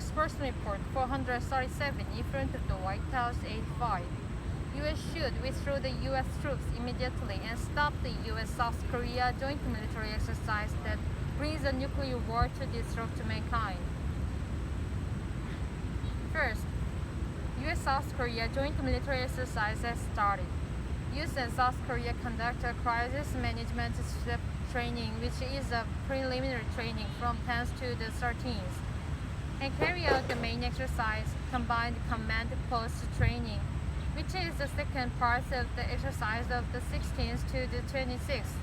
Spokesperson Report 437 in front of the White House 85. U.S. should withdraw the U.S. troops immediately and stop the U.S. South Korea joint military exercise that brings a nuclear war to destruct mankind. First, U.S. South Korea joint military exercise has started. U.S. and South Korea conduct a Crises Management Staff Training, which is a preliminary training from 10th to the 13th, and carry out the main exercise, combined command post training, which is the second part of the exercise of the 16th to the 26th.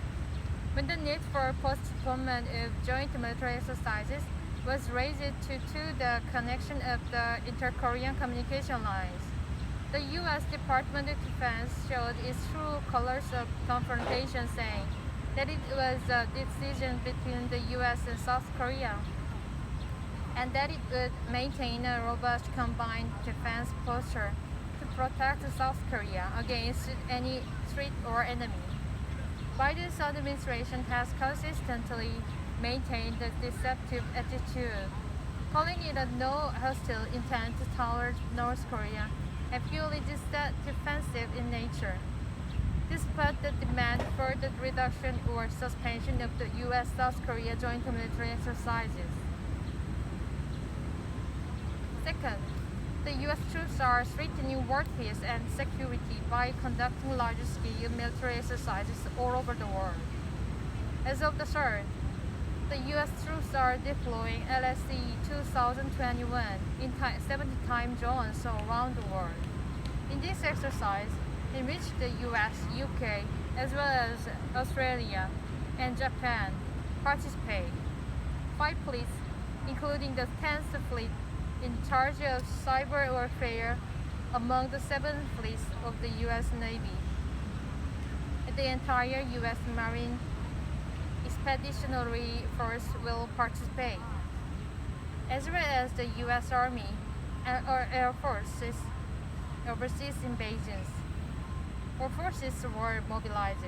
When the need for postponement of joint military exercises was raised to the connection of the inter-Corean communication lines, the U.S. Department of Defense showed its true colors of confrontation, saying that it was a decision between the U.S. and South Korea, and that it would maintain a robust combined defense posture to protect South Korea against any threat or enemy. Biden's administration has consistently maintained a deceptive attitude, calling it a no hostile intent toward North Korea and purely defensive in nature, despite the demand for the reduction or suspension of the U.S. South Korea joint military exercises. Second, the U.S. troops are threatening world peace and security by conducting large-scale military exercises all over the world. As of the third, the U.S. troops are deploying LSE 2021 in 70 time zones around the world. In this exercise, in which the U.S., UK, as well as Australia and Japan participate, 5 fleets, including the 10th Fleet, in charge of cyber warfare among the 7 fleets of the U.S. Navy. The entire U.S. Marine Expeditionary Force will participate, as well as the U.S. Army or Air Force's overseas invasions or forces were mobilized.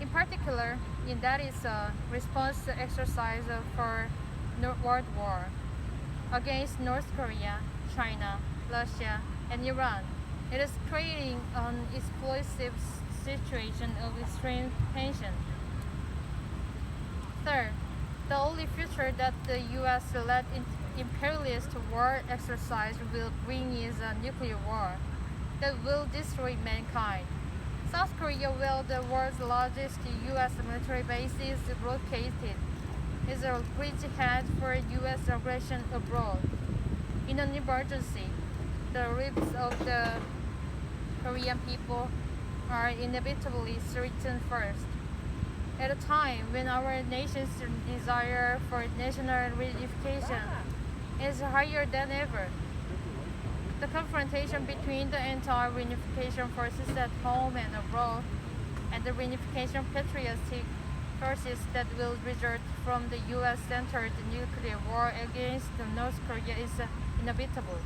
In particular, in that is a response exercise for World War against North Korea, China, Russia, and Iran. It is creating an explosive situation of extreme tension. Third, the only future that the U.S.-led imperialist war exercise will bring is a nuclear war that will destroy mankind. South Korea, where the world's largest U.S. military base is located, is a bridgehead for U.S. aggression abroad. In an emergency, the lives of the Korean people are inevitably threatened first. At a time when our nation's desire for national reunification is higher than ever, the confrontation between the anti-reunification forces at home and abroad and the reunification patriotic forces that will result from the U.S.-centered nuclear war against North Korea is inevitable.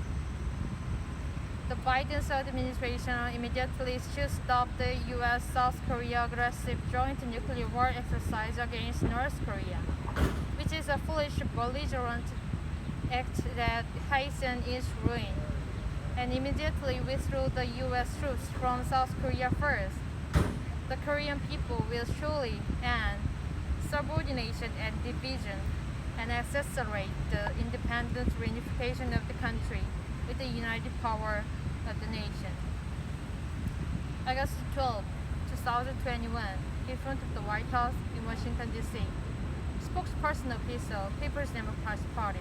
The Biden administration immediately should stop the U.S. South Korea aggressive joint nuclear war exercise against North Korea, which is a foolish belligerent act that hastens its ruin, and immediately withdraw the U.S. troops from South Korea first. The Korean people will surely end subordination and division and accelerate the independent reunification of the country with the united power of the nation. August 12, 2021, in front of the White House in Washington, D.C. Spokesperson official, People's Democratic Party.